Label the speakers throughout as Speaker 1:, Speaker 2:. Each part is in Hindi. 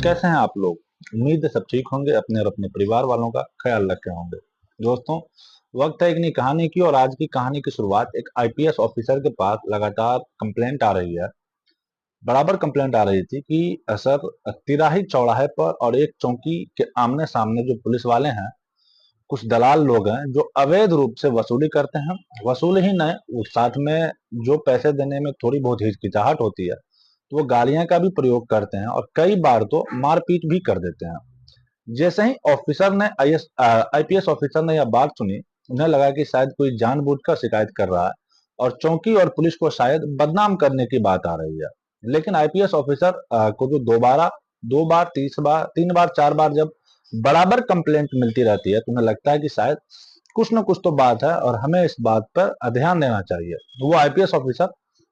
Speaker 1: कैसे हैं आप लोग? उम्मीद है सब ठीक होंगे, अपने और अपने परिवार वालों का ख्याल रखे होंगे। दोस्तों, वक्त है एक नई कहानी की और आज की कहानी की शुरुआत एक आईपीएस ऑफिसर के पास लगातार कंप्लेंट आ रही है। बराबर कंप्लेंट आ रही थी कि सर, तिराही चौराहे पर और एक चौकी के आमने सामने जो पुलिस वाले हैं, कुछ दलाल लोग हैं जो अवैध रूप से वसूली करते हैं। वसूल ही नहीं, वो साथ में जो पैसे देने में थोड़ी बहुत हिचकिचाहट होती है, तो वो गालियां का भी प्रयोग करते हैं और कई बार तो मारपीट भी कर देते हैं। जैसे ही ऑफिसर ने आईपीएस ऑफिसर ने यह बात सुनी, उन्हें लगा कि शायद कोई जानबूझकर शिकायत कर रहा है और चौकी और पुलिस को शायद बदनाम करने की बात आ रही है। लेकिन आईपीएस ऑफिसर को जो दोबारा दो बार, तीन बार, चार बार जब बराबर कंप्लेंट मिलती रहती है, तो उन्हें लगता है कि शायद कुछ न कुछ तो बात है और हमें इस बात पर ध्यान देना चाहिए। वो आईपीएस ऑफिसर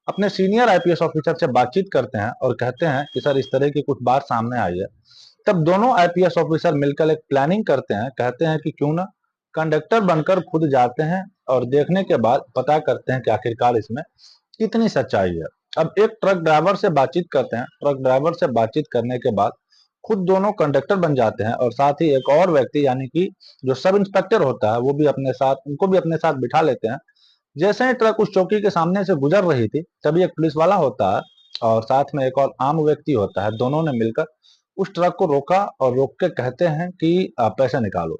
Speaker 1: अपने सीनियर आईपीएस ऑफिसर से बातचीत करते हैं और कहते हैं कि सर, इस तरह की कुछ बात सामने आई है। तब दोनों आईपीएस ऑफिसर मिलकर एक प्लानिंग करते हैं, कहते हैं कि क्यों ना कंडक्टर बनकर खुद जाते हैं और देखने के बाद पता करते हैं कि आखिरकार इसमें कितनी सच्चाई है। अब एक ट्रक ड्राइवर से बातचीत करते हैं। ट्रक ड्राइवर से बातचीत करने के बाद खुद दोनों कंडक्टर बन जाते हैं और साथ ही एक और व्यक्ति यानी कि जो सब इंस्पेक्टर होता है, वो भी अपने साथ उनको भी अपने साथ बिठा लेते हैं। जैसे ही ट्रक उस चौकी के सामने से गुजर रही थी, तभी एक पुलिस वाला होता है और साथ में एक और आम व्यक्ति होता है। दोनों ने मिलकर उस ट्रक को रोका और रोक के कहते हैं कि पैसे निकालो।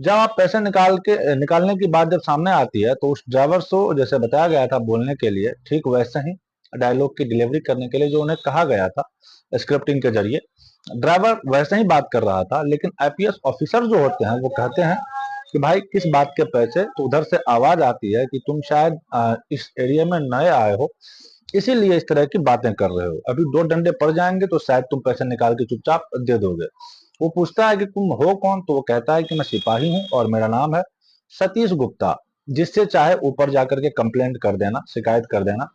Speaker 1: जब आप पैसे निकालने की बात जब सामने आती है, तो उस ड्राइवर को जैसे बताया गया था बोलने के लिए, ठीक वैसे ही डायलॉग की डिलीवरी करने के लिए जो उन्हें कहा गया था स्क्रिप्टिंग के जरिए, ड्राइवर वैसे ही बात कर रहा था। लेकिन आईपीएस ऑफिसर जो होते हैं, वो कहते हैं कि भाई, किस बात के पैसे? तो उधर से आवाज आती है कि तुम शायद इस एरिया में नए आए हो, इसीलिए इस तरह की बातें कर रहे हो। अभी दो डंडे पड़ जाएंगे तो शायद तुम पैसे निकाल के चुपचाप दे दोगे। वो पूछता है कि तुम हो कौन? तो वो कहता है कि मैं सिपाही हूँ और मेरा नाम है सतीश गुप्ता। जिससे चाहे ऊपर जाकर के कंप्लेंट कर देना, शिकायत कर देना।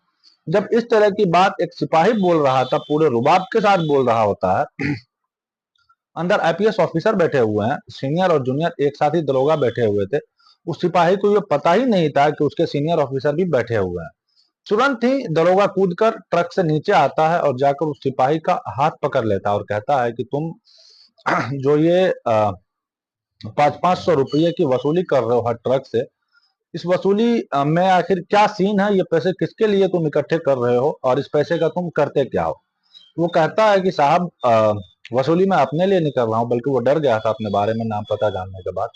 Speaker 1: जब इस तरह की बात एक सिपाही बोल रहा था, पूरे रुबाब के साथ बोल रहा होता है, अंदर आईपीएस ऑफिसर बैठे हुए हैं, सीनियर और जूनियर एक साथ ही दरोगा बैठे हुए थे। उस सिपाही को ये पता ही नहीं था कि उसके सीनियर ऑफिसर भी बैठे हुए हैं। तुरंत ही दरोगा कूदकर ट्रक से नीचे आता है और जाकर उस सिपाही का हाथ पकड़ लेता है और कहता है कि तुम जो ये 500-500 रुपये की वसूली कर रहे हो हर ट्रक से, इस वसूली में आखिर क्या सीन है? ये पैसे किसके लिए तुम इकट्ठे कर रहे हो और इस पैसे का तुम करते क्या हो? वो कहता है कि साहब, वसूली मैं अपने लिए नहीं कर रहा हूँ, बल्कि वो डर गया था अपने बारे में नाम पता जानने के बाद।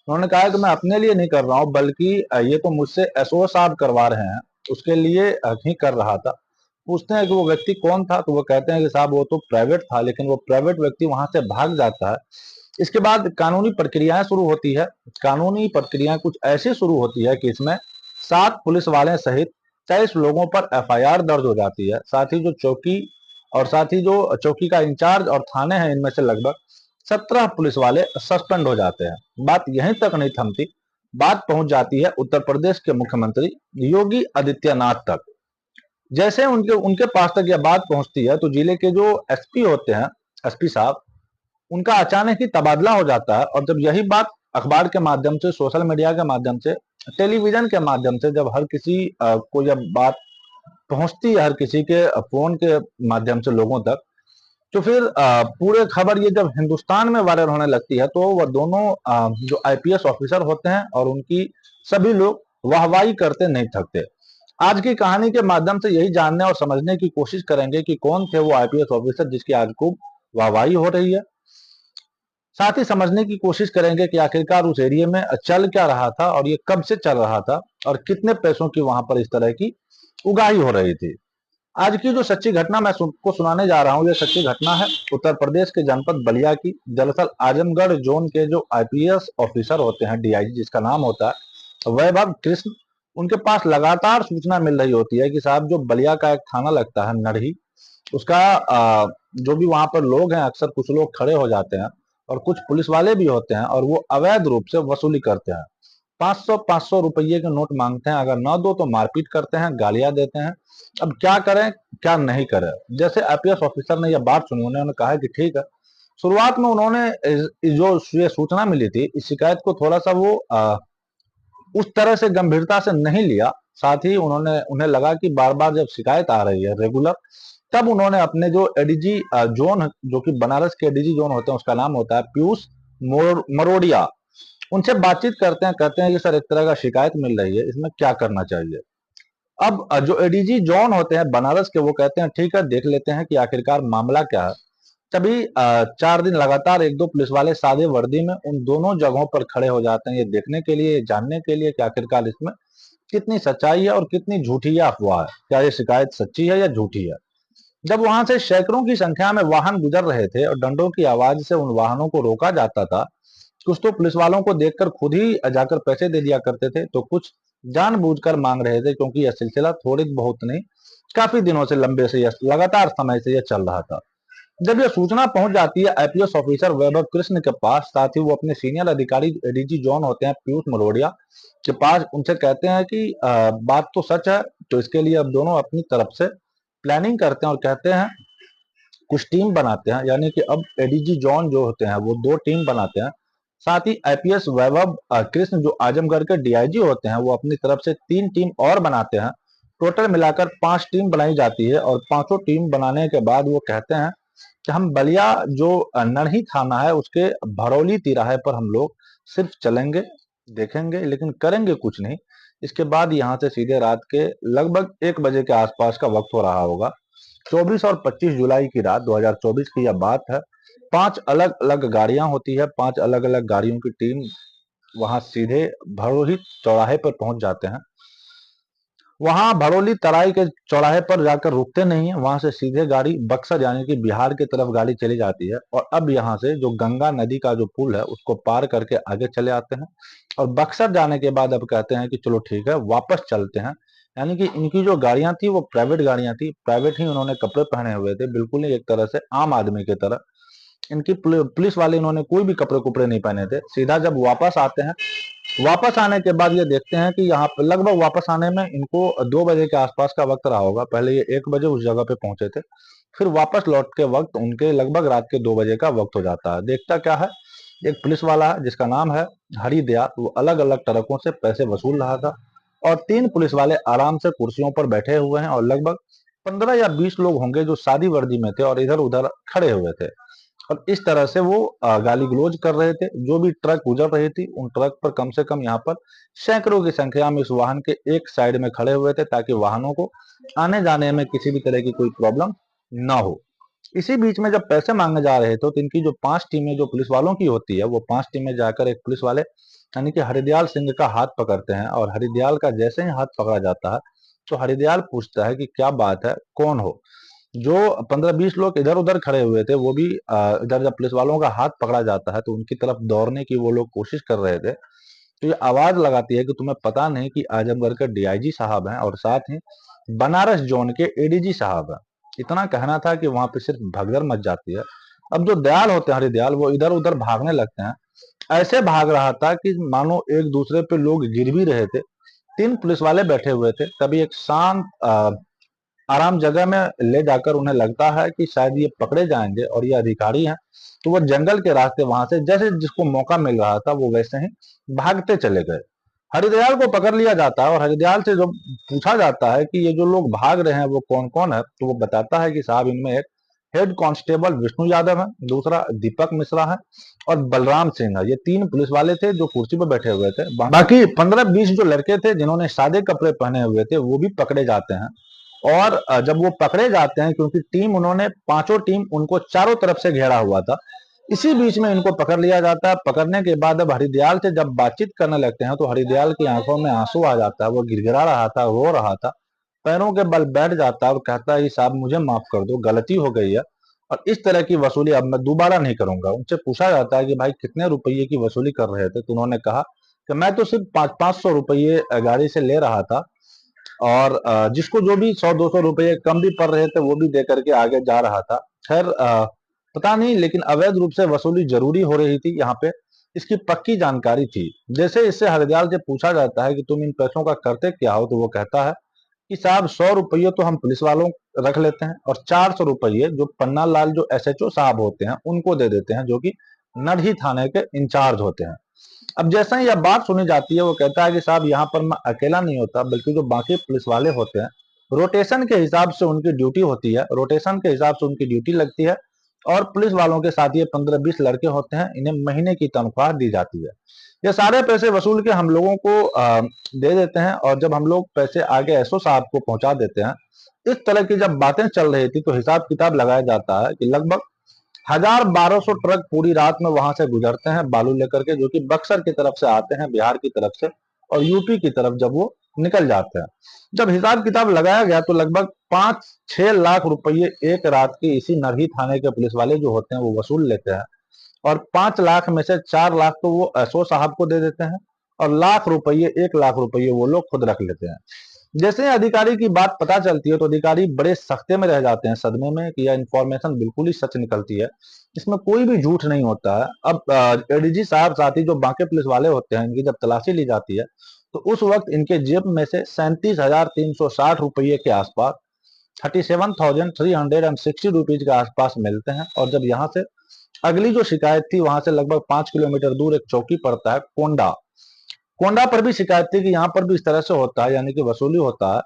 Speaker 1: उन्होंने कहा कि मैं अपने लिए नहीं कर रहा हूँ, बल्कि ये तो मुझसे एसओ साहब करवा रहे हैं, उसके लिए ही कर रहा था। पूछते हैं कि वो व्यक्ति कौन था? तो वो कहते हैं कि साहब, वो तो प्राइवेट था, लेकिन वो प्राइवेट व्यक्ति वहां से भाग जाता है। इसके बाद कानूनी प्रक्रियाएं शुरू होती है। कानूनी प्रक्रियाएं कुछ ऐसी शुरू होती है कि इसमें 7 पुलिस वाले सहित 23 लोगों पर एफआईआर दर्ज हो जाती है। साथ ही जो चौकी का इंचार्ज और थाने हैं, इनमें से लगभग 17 पुलिस वाले सस्पेंड हो जाते हैं। बात यहीं तक नहीं थमती, बात पहुंच जाती है उत्तर प्रदेश के मुख्यमंत्री योगी आदित्यनाथ तक। जैसे उनके उनके पास तक यह बात पहुंचती है, तो जिले के जो एसपी होते हैं, एसपी साहब, उनका अचानक ही तबादला हो जाता है। और जब यही बात अखबार के माध्यम से, सोशल मीडिया के माध्यम से, टेलीविजन के माध्यम से जब हर किसी को यह बात पहुंचती है, हर किसी के फोन के माध्यम से लोगों तक, तो फिर पूरे खबर ये जब हिंदुस्तान में वायरल होने लगती है, तो वह दोनों जो आईपीएस ऑफिसर होते हैं और उनकी सभी लोग वाहवाही करते नहीं थकते। आज की कहानी के माध्यम से यही जानने और समझने की कोशिश करेंगे कि कौन थे वो आईपीएस ऑफिसर जिसकी आज खूब वाहवाही हो रही है। साथ ही समझने की कोशिश करेंगे कि आखिरकार उस एरिया में चल क्या रहा था और ये कब से चल रहा था और कितने पैसों की वहां पर इस तरह की उगाही हो रही थी। आज की जो सच्ची घटना मैं को सुनाने जा रहा हूँ, ये सच्ची घटना है उत्तर प्रदेश के जनपद बलिया की। दरअसल आजमगढ़ जोन के जो आईपीएस ऑफिसर होते हैं, डीआईजी जिसका नाम होता है वैभव कृष्ण, उनके पास लगातार सूचना मिल रही होती है कि साहब, जो बलिया का एक थाना लगता है नरही, उसका जो भी वहां पर लोग हैं, अक्सर कुछ लोग खड़े हो जाते हैं और कुछ पुलिस वाले भी होते हैं और वो अवैध रूप से वसूली करते हैं। 500-500 रुपये के नोट मांगते हैं, अगर न दो तो मारपीट करते हैं, गालियां देते हैं। अब क्या करें, क्या नहीं करें? जैसे आईपीएस ऑफिसर ने यह बात सुनी, उन्होंने कहा कि ठीक है। शुरुआत में उन्होंने जो ये सूचना मिली थी, इस शिकायत को थोड़ा सा वो उस तरह से गंभीरता से नहीं लिया। साथ ही उन्हें लगा कि बार बार जब शिकायत आ रही है रेगुलर, तब उन्होंने अपने जो एडीजी जोन, जो कि बनारस के एडीजी जोन होते हैं, उसका नाम होता है पीयूष मरोड़िया, उनसे बातचीत करते हैं, कहते हैं कि सर एक तरह का शिकायत मिल रही है, इसमें क्या करना चाहिए। अब जो एडीजी जॉन होते हैं बनारस के, वो कहते हैं ठीक है देख लेते हैं कि आखिरकार मामला क्या है। तभी 4 दिन लगातार एक दो पुलिस वाले सादे वर्दी में उन दोनों जगहों पर खड़े हो जाते हैं, ये देखने के लिए, जानने के लिए कि आखिरकार इसमें कितनी सच्चाई है और कितनी झूठी या अफवाह है, क्या ये शिकायत सच्ची है या झूठी है। जब वहां से सैकड़ों की संख्या में वाहन गुजर रहे थे और डंडों की आवाज से उन वाहनों को रोका जाता था, कुछ तो पुलिस वालों को देखकर खुद ही जाकर पैसे दे दिया करते थे, तो कुछ जानबूझकर मांग रहे थे, क्योंकि यह सिलसिला थोड़ी बहुत नहीं, काफी दिनों से, लंबे से, लगातार समय से यह चल रहा था। जब यह सूचना पहुंच जाती है आईपीएस ऑफिसर वैभव कृष्ण के पास, साथ ही वो अपने सीनियर अधिकारी एडीजी जॉन होते हैं पीयूष मरोड़िया के पास, उनसे कहते हैं कि बात तो सच है, तो इसके लिए अब दोनों अपनी तरफ से प्लानिंग करते हैं और कहते हैं कुछ टीम बनाते हैं, यानी कि अब एडीजी जॉन जो होते हैं वो 2 टीम बनाते हैं। साथ ही आईपीएस वैभव कृष्ण जो आजमगढ़ के डीआईजी होते हैं, वो अपनी तरफ से 3 टीम और बनाते हैं। टोटल मिलाकर 5 टीम बनाई जाती है और पांचों टीम बनाने के बाद वो कहते हैं कि हम बलिया जो नरही थाना है उसके भरौली तिराहे पर हम लोग सिर्फ चलेंगे, देखेंगे, लेकिन करेंगे कुछ नहीं। इसके बाद यहाँ से सीधे रात के लगभग 1 बजे के आसपास का वक्त हो रहा होगा। 24 और 25 जुलाई की रात 2024 की यह बात है। 5 अलग-अलग गाड़ियां होती है, 5 अलग-अलग गाड़ियों की टीम वहां सीधे भड़ोली चौराहे पर पहुंच जाते हैं। वहां भड़ोली तराई के चौराहे पर जाकर रुकते नहीं है, वहां से सीधे गाड़ी बक्सर यानी कि बिहार की तरफ गाड़ी चली जाती है और अब यहाँ से जो गंगा नदी का जो पुल है उसको पार करके आगे चले आते हैं और बक्सर जाने के बाद अब कहते हैं कि चलो ठीक है वापस चलते हैं। यानी कि इनकी जो गाड़ियां थी वो प्राइवेट गाड़ियां थी, प्राइवेट ही उन्होंने कपड़े पहने हुए थे, बिल्कुल ही एक तरह से आम आदमी की तरह। इनकी पुलिस वाले इन्होंने कोई भी कपड़े कुपड़े नहीं पहने थे। सीधा जब वापस आते हैं, वापस आने के बाद ये देखते हैं कि यहाँ पे लगभग वापस आने में इनको 2 बजे के आसपास का वक्त रहा होगा। पहले ये 1 बजे उस जगह पे पहुंचे थे, फिर वापस लौट के वक्त उनके लगभग रात के 2 बजे का वक्त हो जाता है। देखता क्या है, एक पुलिस वाला है जिसका नाम है हरिदयाल, वो अलग अलग ट्रकों से पैसे वसूल रहा था और 3 पुलिस वाले आराम से कुर्सियों पर बैठे हुए हैं और लगभग 15 या 20 लोग होंगे जो सादी वर्दी में थे और इधर उधर खड़े हुए थे और इस तरह से वो गाली गलौज कर रहे थे। जो भी ट्रक गुजर रही थी उन ट्रक पर कम से कम यहाँ पर सैकड़ों की संख्या में इस वाहन के एक साइड में खड़े हुए थे, ताकि वाहनों को आने जाने में किसी भी तरह की कोई प्रॉब्लम ना हो। इसी बीच में जब पैसे मांगने जा रहे थे तो इनकी जो 5 टीमें जो पुलिस वालों की होती है, वो 5 टीमें जाकर एक पुलिस वाले यानी कि हरिदयाल सिंह का हाथ पकड़ते हैं और हरिदयाल का जैसे ही हाथ पकड़ा जाता है तो हरिदयाल पूछता है कि क्या बात है, कौन हो। जो 15-20 लोग इधर उधर खड़े हुए थे वो भी इधर जब पुलिस वालों का हाथ पकड़ा जाता है तो उनकी तरफ दौड़ने की वो लोग कोशिश कर रहे थे। तो ये आवाज लगाती है कि तुम्हें पता नहीं कि आजमगढ़ के डीआईजी साहब हैं और साथ ही बनारस जोन के एडीजी साहब हैं। इतना कहना था कि वहां पे सिर्फ भगदड़ मच जाती है। अब जो दयाल होते हैं हरिदयाल, वो इधर उधर भागने लगते हैं। ऐसे भाग रहा था कि मानो एक दूसरे पे लोग गिर भी रहे थे। 3 पुलिस वाले बैठे हुए थे, तभी एक शांत आराम जगह में ले जाकर उन्हें लगता है कि शायद ये पकड़े जाएंगे और ये अधिकारी हैं, तो वो जंगल के रास्ते वहां से जैसे जिसको मौका मिल रहा था वो वैसे ही भागते चले गए। हरिदयाल को पकड़ लिया जाता है और हरिदयाल से जब पूछा जाता है कि ये जो लोग भाग रहे हैं वो कौन कौन है, तो वो बताता है कि साहब इनमें एक हेड कांस्टेबल विष्णु यादव है, दूसरा दीपक मिश्रा है और बलराम सिंह है। ये 3 पुलिस वाले थे जो कुर्सी पर बैठे हुए थे। बाकी 15-20 जो लड़के थे जिन्होंने सादे कपड़े पहने हुए थे वो भी पकड़े जाते हैं। और जब वो पकड़े जाते हैं, क्योंकि टीम उन्होंने पांचों टीम उनको चारों तरफ से घेरा हुआ था, इसी बीच में इनको पकड़ लिया जाता है। पकड़ने के बाद अब हरिदयाल से जब बातचीत करने लगते हैं तो हरिदयाल की आंखों में आंसू आ जाता है, वो गिड़गिड़ा रहा था, रो रहा था, पैरों के बल बैठ जाता है और कहता है कि साहब मुझे माफ कर दो, गलती हो गई है और इस तरह की वसूली अब मैं दोबारा नहीं करूंगा। उनसे पूछा जाता है कि भाई कितने रुपये की वसूली कर रहे थे, तो उन्होंने कहा कि मैं तो सिर्फ 500-500 रुपये गाड़ी से ले रहा था और जिसको जो भी 100-200 रुपये कम भी पड़ रहे थे वो भी दे करके आगे जा रहा था। खैर पता नहीं, लेकिन अवैध रूप से वसूली जरूरी हो रही थी यहाँ पे, इसकी पक्की जानकारी थी। जैसे इससे हरदयाल से पूछा जाता है कि तुम इन पैसों का करते क्या हो, तो वो कहता है कि साहब 100 रुपये तो हम पुलिस वालों रख लेते हैं और 400 रुपये जो पन्ना लाल जो एसएचओ साहब होते हैं उनको दे देते हैं, जो कि नरही थाने के इंचार्ज होते हैं। अब जैसा ही यह बात सुनी जाती है वो कहता है कि साहब यहाँ पर मैं अकेला नहीं होता, बल्कि जो बाकी पुलिस वाले होते हैं रोटेशन के हिसाब से उनकी ड्यूटी होती है, रोटेशन के हिसाब से उनकी ड्यूटी लगती है। और पुलिस वालों के साथ ये 15-20 लड़के होते हैं, इन्हें महीने की तनख्वाह दी जाती है। ये सारे पैसे वसूल के हम लोगों को दे देते हैं, और जब हम लोग पैसे आगे एसओ साहब को पहुंचा देते हैं, इस तरह की जब बातें चल रही थी तो हिसाब किताब लगाया जाता है कि लगभग 1,000-1,200 ट्रक पूरी रात में वहां से गुजरते हैं बालू लेकर के, जो कि बक्सर की तरफ से आते हैं, बिहार की तरफ से, और यूपी की तरफ जब वो निकल जाते हैं। जब हिसाब किताब लगाया गया तो लगभग 5-6 लाख रुपये एक रात की इसी नरही थाने के पुलिस वाले जो होते हैं वो वसूल लेते हैं। और 5 लाख में से 4 लाख तो वो एसओ साहब को दे देते हैं, और लाख रुपये 1 लाख रुपये वो लोग खुद रख लेते हैं। जैसे ही अधिकारी की बात पता चलती है तो अधिकारी बड़े सख्ते में रह जाते हैं, सदमे में, कि यह इंफॉर्मेशन बिल्कुल ही सच निकलती है, इसमें कोई भी झूठ नहीं होता है। अब एडीजी साहब साथ ही जो बाकी पुलिस वाले होते हैं, इनकी जब तलाशी ली जाती है तो उस वक्त इनके जेब में से 37,360 रुपये के आसपास, 37,360 रुपीज के आसपास मिलते हैं। और जब यहाँ से अगली जो शिकायत थी, वहां से लगभग 5 किलोमीटर दूर एक चौकी पड़ता है कोंडा, कोंडा पर भी शिकायत थी कि यहाँ पर भी इस तरह से होता है, यानी कि वसूली होता है।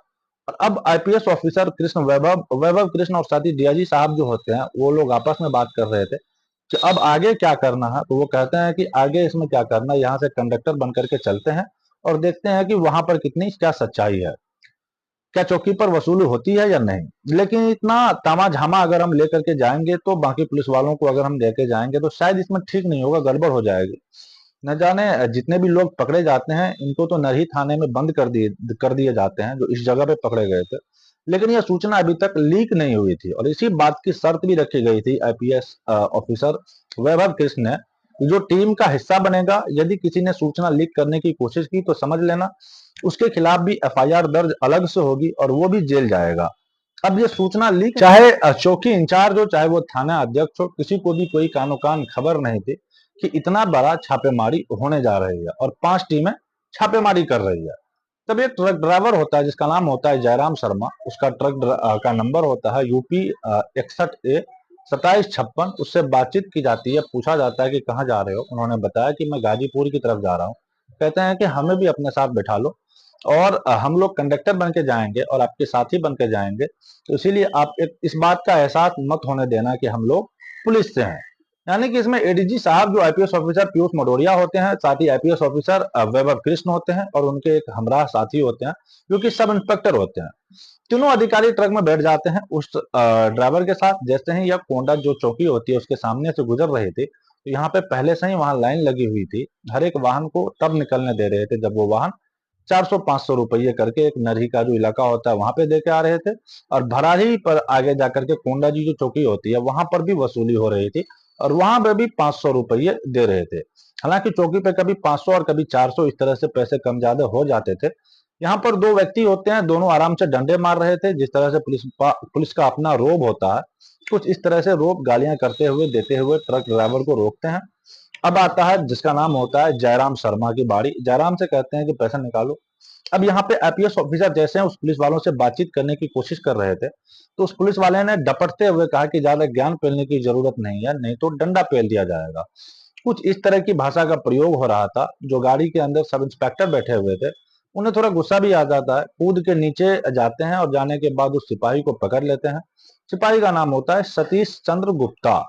Speaker 1: और अब आईपीएस ऑफिसर कृष्ण वैभव वैभव कृष्ण और साथ ही डीआईजी साहब जो होते हैं, वो लोग आपस में बात कर रहे थे कि अब आगे क्या करना है। तो वो कहते हैं कि आगे इसमें क्या करना है, यहाँ से कंडक्टर बन करके चलते हैं और देखते हैं कि वहां पर कितनी क्या सच्चाई है, क्या चौकी पर वसूली होती है या नहीं। लेकिन इतना तामा झामा अगर हम लेकर के जाएंगे, तो बाकी पुलिस वालों को अगर हम लेके जाएंगे तो शायद इसमें ठीक नहीं होगा, गड़बड़ हो जाएगी। न जाने जितने भी लोग पकड़े जाते हैं, इनको तो नरही थाने में बंद कर दिए जाते हैं, जो इस जगह पे पकड़े गए थे। लेकिन यह सूचना अभी तक लीक नहीं हुई थी, और इसी बात की शर्त भी रखी गई थी आईपीएस ऑफिसर वैभव कृष्ण ने, जो टीम का हिस्सा बनेगा, यदि किसी ने सूचना लीक करने की कोशिश की तो समझ लेना उसके खिलाफ भी एफआईआर दर्ज अलग से होगी, और वो भी जेल जाएगा। अब ये सूचना लीक, चाहे चौकी इंचार्ज हो, चाहे वो थाना अध्यक्ष हो, किसी को भी कोई कानो कान खबर नहीं थी कि इतना बड़ा छापेमारी होने जा रही है और 5 टीमें छापेमारी कर रही है। तब एक ट्रक ड्राइवर होता है जिसका नाम होता है जयराम शर्मा, उसका का नंबर होता है यूपी 61A 2756। उससे बातचीत की जाती है, पूछा जाता है कि कहाँ जा रहे हो। उन्होंने बताया कि मैं गाजीपुर की तरफ जा रहा हूँ। कहते हैं कि हमें भी अपने साथ बैठा लो, और हम लोग कंडक्टर बन के जाएंगे और आपके साथी बन के जाएंगे, तो इसीलिए आप इस बात का एहसास मत होने देना कि हम लोग पुलिस से हैं। यानी कि इसमें एडीजी साहब जो आईपीएस ऑफिसर पीयूष मडोरिया होते हैं, साथ ही आईपीएस ऑफिसर वैभव कृष्ण होते हैं, और उनके एक हमराह साथी होते हैं जो कि सब इंस्पेक्टर होते हैं। तीनों अधिकारी ट्रक में बैठ जाते हैं उस ड्राइवर के साथ। जैसे ही यह कोंडा जो चौकी होती है उसके सामने से गुजर रही थी, तो यहाँ पे पहले से ही वहां लाइन लगी हुई थी। हर एक वाहन को तब निकलने दे रहे थे जब वो वाहन 400-500 रुपये करके एक नरही का जो इलाका होता है वहां पे दे के आ रहे थे, और भरारी पर आगे जाकर के कोंडा जी जो चौकी होती है वहां पर भी वसूली हो रही थी, और वहां पे भी 500 रुपये दे रहे थे। हालांकि चौकी पे कभी 500 और कभी 400 इस तरह से पैसे कम ज्यादा हो जाते थे। यहाँ पर दो व्यक्ति होते हैं, दोनों आराम से डंडे मार रहे थे, जिस तरह से पुलिस का अपना रोब होता है, कुछ इस तरह से रोब गालियां करते हुए देते हुए ट्रक ड्राइवर को रोकते हैं। अब आता है जिसका नाम होता है जयराम शर्मा की बारी। जयराम से कहते हैं कि पैसा निकालो। अब यहाँ पे आईपीएस ऑफिसर जैसे हैं उस पुलिस वालों से बातचीत करने की कोशिश कर रहे थे, तो उस पुलिस वाले ने डपटते हुए कहा कि ज्यादा ज्ञान पेलने की जरूरत नहीं है, नहीं तो डंडा पेल दिया जाएगा। कुछ इस तरह की भाषा का प्रयोग हो रहा था। जो गाड़ी के अंदर सब इंस्पेक्टर बैठे हुए थे, उन्हें थोड़ा गुस्सा भी आ जाता है, कूद के नीचे जाते हैं और जाने के बाद उस सिपाही को पकड़ लेते हैं। सिपाही का नाम होता है सतीश चंद्र गुप्ता।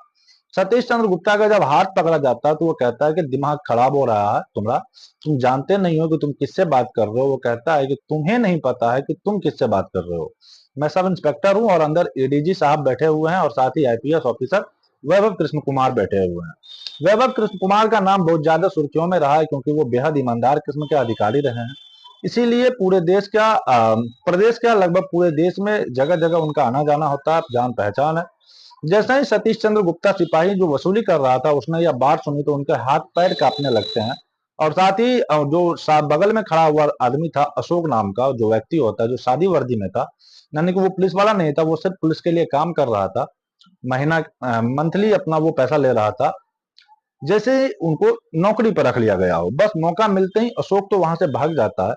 Speaker 1: सतीश चंद्र गुप्ता का जब हाथ पकड़ा जाता है तो वो कहता है कि दिमाग खराब हो रहा है तुम्हारा, तुम जानते नहीं हो कि तुम किससे बात कर रहे हो। वो कहता है कि तुम्हें नहीं पता है कि तुम किससे बात कर रहे हो, मैं सब इंस्पेक्टर हूं और अंदर एडीजी साहब बैठे हुए हैं और साथ ही आईपीएस ऑफिसर वैभव कृष्ण कुमार बैठे हुए हैं। वैभव कृष्ण कुमार का नाम बहुत ज्यादा सुर्खियों में रहा है क्योंकि वो बेहद ईमानदार किस्म के अधिकारी रहे हैं। इसीलिए पूरे देश का प्रदेश का लगभग पूरे देश में जगह जगह उनका आना जाना होता है, जान पहचान है। जैसे ही सतीश चंद्र गुप्ता सिपाही जो वसूली कर रहा था उसने यह बात सुनी तो उनके हाथ पैर कांपने लगते हैं। और साथ ही जो बगल में खड़ा हुआ आदमी था, अशोक नाम का जो व्यक्ति होता है, जो शादी वर्दी में था, यानी कि वो पुलिस वाला नहीं था, वो सिर्फ पुलिस के लिए काम कर रहा था, महीना मंथली अपना वो पैसा ले रहा था। जैसे ही उनको नौकरी पर रख लिया गया हो, बस मौका मिलते ही अशोक तो वहां से भाग जाता है।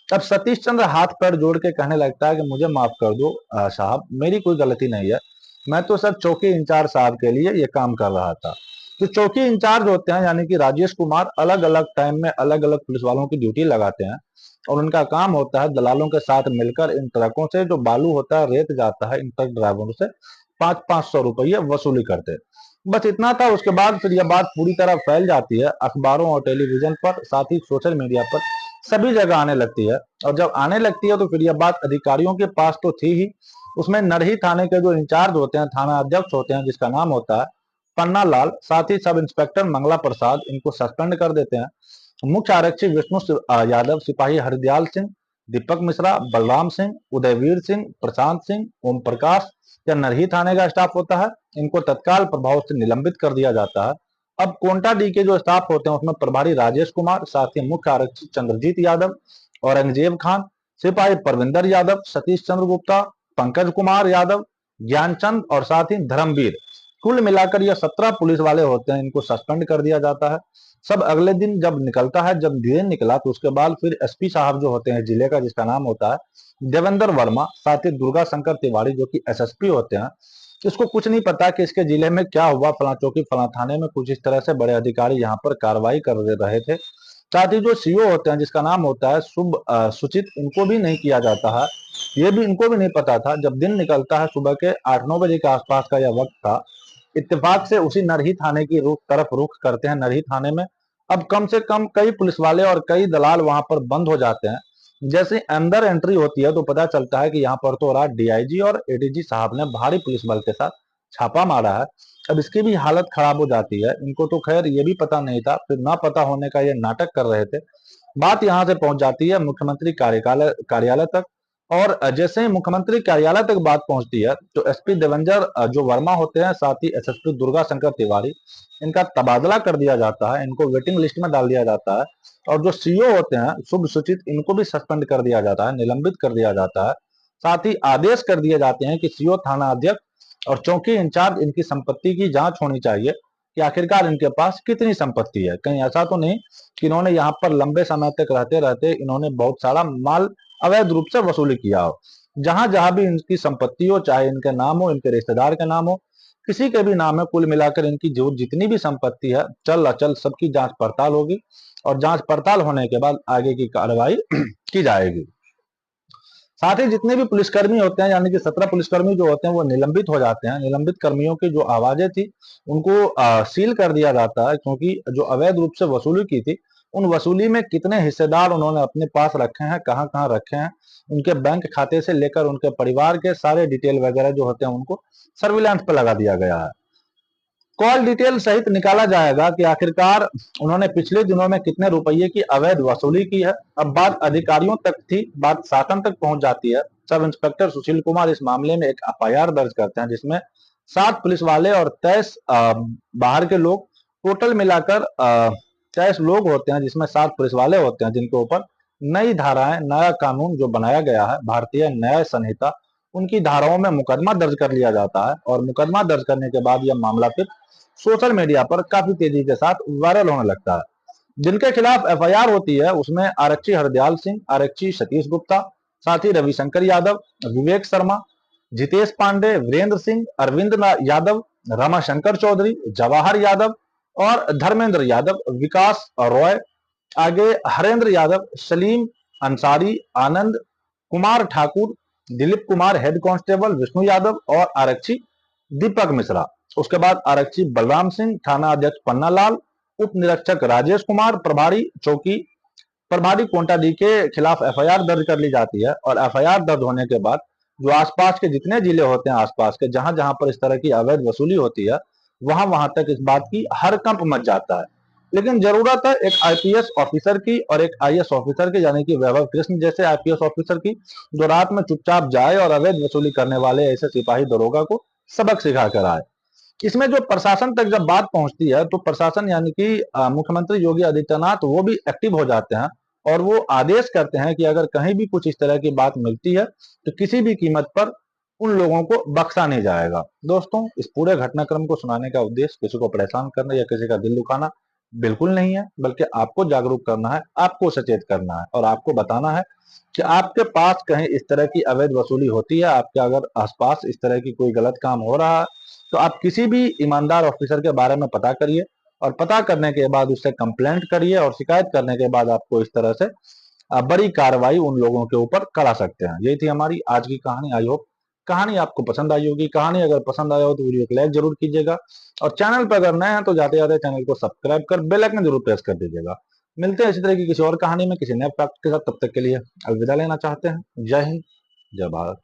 Speaker 1: अब सतीश चंद्र हाथ पैर जोड़ के कहने लगता है कि मुझे माफ कर दो साहब, मेरी कोई गलती नहीं है, मैं तो सब चौकी इंचार्ज साहब के लिए ये काम कर रहा था। जो चौकी इंचार्ज होते हैं यानी कि राजेश कुमार, अलग अलग टाइम में अलग अलग पुलिस वालों की ड्यूटी लगाते हैं। और उनका काम होता है दलालों के साथ मिलकर इन ट्रकों से जो बालू होता है, रेत जाता है, इन ट्रक ड्राइवरों से 500 रुपये वसूली करते हैं। बस इतना था। उसके बाद फिर यह बात पूरी तरह फैल जाती है अखबारों और टेलीविजन पर, साथ ही सोशल मीडिया पर, सभी जगह आने लगती है। और जब आने लगती है तो फिर यह बात अधिकारियों के पास तो थी ही, उसमें नरही थाने के जो इंचार्ज होते हैं, थाना अध्यक्ष होते हैं, जिसका नाम होता है पन्ना लाल, साथ ही सब इंस्पेक्टर मंगला प्रसाद, इनको सस्पेंड कर देते हैं। मुख्य आरक्षी विष्णु यादव, सिपाही हरदयाल सिंह, दीपक मिश्रा, बलराम सिंह, उदयवीर सिंह, प्रशांत सिंह, ओम प्रकाश, या नरही थाने का स्टाफ होता है, इनको तत्काल प्रभाव से निलंबित कर दिया जाता है। अब कोंटा डी के जो स्टाफ होते हैं उसमें प्रभारी राजेश कुमार, साथ ही मुख्य आरक्षी चंद्रजीत यादव, औरंगजेब खान, सिपाही परविंदर यादव, सतीश चंद्र गुप्ता, पंकज कुमार यादव, ज्ञानचंद और साथ ही धर्मवीर, कुल मिलाकर यह 17 पुलिस वाले होते हैं, इनको सस्पेंड कर दिया जाता है। सब अगले दिन जब निकलता है, जब दिन निकला तो उसके बाद फिर एसपी साहब जो होते हैं जिले का, जिसका नाम होता है देवेंद्र वर्मा, साथ ही दुर्गा शंकर तिवारी जो कि एसएसपी होते हैं, इसको कुछ नहीं पता कि इसके जिले में क्या हुआ, फला चौकी फला थाने में कुछ इस तरह से बड़े अधिकारी यहाँ पर कार्रवाई कर रहे थे। साथ ही जो सीओ होते हैं जिसका नाम होता है सुचित, इनको भी नहीं किया जाता है, ये भी इनको भी नहीं पता था। जब दिन निकलता है, सुबह के 8-9 बजे के आसपास का यह वक्त था, इत्तेफाक से उसी नरही थाने की तरफ रुख करते हैं। नरही थाने में अब कम से कम कई पुलिस वाले और कई दलाल वहां पर बंद हो जाते हैं। जैसे अंदर एंट्री होती है तो पता चलता है कि यहाँ पर तो रात डीआईजी और एडीजी साहब ने भारी पुलिस बल के साथ छापा मारा है। अब इसकी भी हालत खराब हो जाती है। इनको तो खैर ये भी पता नहीं था, फिर ना पता होने का ये नाटक कर रहे थे। बात यहाँ से पहुंच जाती है मुख्यमंत्री कार्यालय तक। और जैसे ही मुख्यमंत्री कार्यालय तक बात पहुंचती है तो एसपी देवेंद्र जो वर्मा होते हैं, साथ ही एसएसपी दुर्गा शंकर तिवारी, इनका तबादला कर दिया जाता है, इनको वेटिंग लिस्ट में डाल दिया जाता है। और जो सीओ होते हैं शुभ सूचित, इनको भी सस्पेंड कर दिया जाता है, निलंबित कर दिया जाता है। साथ ही आदेश कर दिए जाते हैं कि सीओ, थाना अध्यक्ष और चौकी इंचार्ज, इनकी संपत्ति की जांच होनी चाहिए कि आखिरकार इनके पास कितनी संपत्ति है। कहीं ऐसा तो नहीं कि इन्होंने यहाँ पर लंबे समय तक रहते रहते इन्होंने बहुत सारा माल अवैध रूप से वसूली किया हो। जहां जहां भी इनकी संपत्ति हो, चाहे इनके नाम हो, इनके रिश्तेदार के नाम हो, किसी के भी नाम है, कुल मिलाकर इनकी जो जितनी भी संपत्ति है, चल अचल, सबकी जांच पड़ताल होगी। और जांच पड़ताल होने के बाद आगे की कार्रवाई की जाएगी। साथ ही जितने भी पुलिसकर्मी होते हैं, यानी कि 17 पुलिसकर्मी जो होते हैं वो निलंबित हो जाते हैं। निलंबित कर्मियों की जो आवाजें थी उनको सील कर दिया जाता है, क्योंकि जो अवैध रूप से वसूली की थी, उन वसूली में कितने हिस्सेदार उन्होंने अपने पास रखे हैं, कहाँ कहाँ रखे हैं, उनके बैंक खाते से लेकर उनके परिवार के सारे डिटेल वगैरह जो होते हैं उनको सर्विलांस पर लगा दिया गया है। कॉल डिटेल सहित निकाला जाएगा कि आखिरकार उन्होंने पिछले दिनों में कितने रुपये की अवैध वसूली की है। अब बात अधिकारियों तक थी, बात शासन तक पहुंच जाती है। सब इंस्पेक्टर सुशील कुमार इस मामले में एक एफआईआर दर्ज करते हैं, जिसमें 7 पुलिस वाले और 23 बाहर के लोग, टोटल मिलाकर 23 लोग होते हैं, जिसमें 7 पुलिस वाले होते हैं, जिनके ऊपर नई धाराएं, नया कानून जो बनाया गया है, भारतीय न्याय संहिता, उनकी धाराओं में मुकदमा दर्ज कर लिया जाता है। और मुकदमा दर्ज करने के बाद यह मामला फिर सोशल मीडिया पर काफी तेजी के साथ वायरल होने लगता है। जिनके खिलाफ एफआईआर होती है उसमें आरक्षी हरदयाल सिंह, आरक्षी सतीश गुप्ता, साथ ही रविशंकर यादव, विवेक शर्मा, जितेश पांडे, वीरेंद्र सिंह, अरविंद यादव, रमाशंकर चौधरी, जवाहर यादव और धर्मेंद्र यादव, विकास रॉय, आगे हरेंद्र यादव, सलीम अंसारी, आनंद कुमार ठाकुर, दिलीप कुमार हेड कांस्टेबल, विष्णु यादव और आरक्षी दीपक मिश्रा। उसके बाद आरक्षी बलराम सिंह, थाना अध्यक्ष पन्ना लाल, उप निरीक्षक राजेश कुमार, प्रभारी चौकी प्रभारी कोंटा डी के खिलाफ एफआईआर दर्ज कर ली जाती है। और एफआईआर दर्ज होने के बाद जो आसपास के जितने जिले होते हैं, आसपास के जहां जहां पर इस तरह की अवैध वसूली होती है, वहां वहां तक इस बात की हड़कंप मच जाता है। लेकिन जरूरत है एक आईपीएस ऑफिसर की और एक आईएएस ऑफिसर की, यानी कि वैभव कृष्ण जैसे आईपीएस ऑफिसर की, जो रात में चुपचाप जाए और अवैध वसूली करने वाले ऐसे सिपाही दरोगा को सबक सिखा कर आए। इसमें जो प्रशासन तक जब बात पहुंचती है तो प्रशासन, यानी कि मुख्यमंत्री योगी आदित्यनाथ, वो भी एक्टिव हो जाते हैं और वो आदेश करते हैं कि अगर कहीं भी कुछ इस तरह की बात मिलती है तो किसी भी कीमत पर उन लोगों को बख्शा नहीं जाएगा। दोस्तों, इस पूरे घटनाक्रम को सुनाने का उद्देश्य किसी को परेशान करना या किसी का दिल दुखाना बिल्कुल नहीं है, बल्कि आपको जागरूक करना है, आपको सचेत करना है और आपको बताना है कि आपके पास कहीं इस तरह की अवैध वसूली होती है, आपके अगर आसपास इस तरह की कोई गलत काम हो रहा है, तो आप किसी भी ईमानदार ऑफिसर के बारे में पता करिए और पता करने के बाद उससे कंप्लेंट करिए और शिकायत करने के बाद आपको इस तरह से बड़ी कार्रवाई उन लोगों के ऊपर करा सकते हैं। यही थी हमारी आज की कहानी। आई होप कहानी आपको पसंद आई होगी। कहानी अगर पसंद आया हो तो वीडियो को लाइक जरूर कीजिएगा, और चैनल पर अगर नए हैं तो जाते जाते चैनल को सब्सक्राइब कर बेल आइकन जरूर प्रेस कर दीजिएगा। मिलते हैं इसी तरह की किसी और कहानी में किसी नए फैक्ट के साथ। तब तक के लिए अलविदा लेना चाहते हैं। जय हिंद, जय भारत।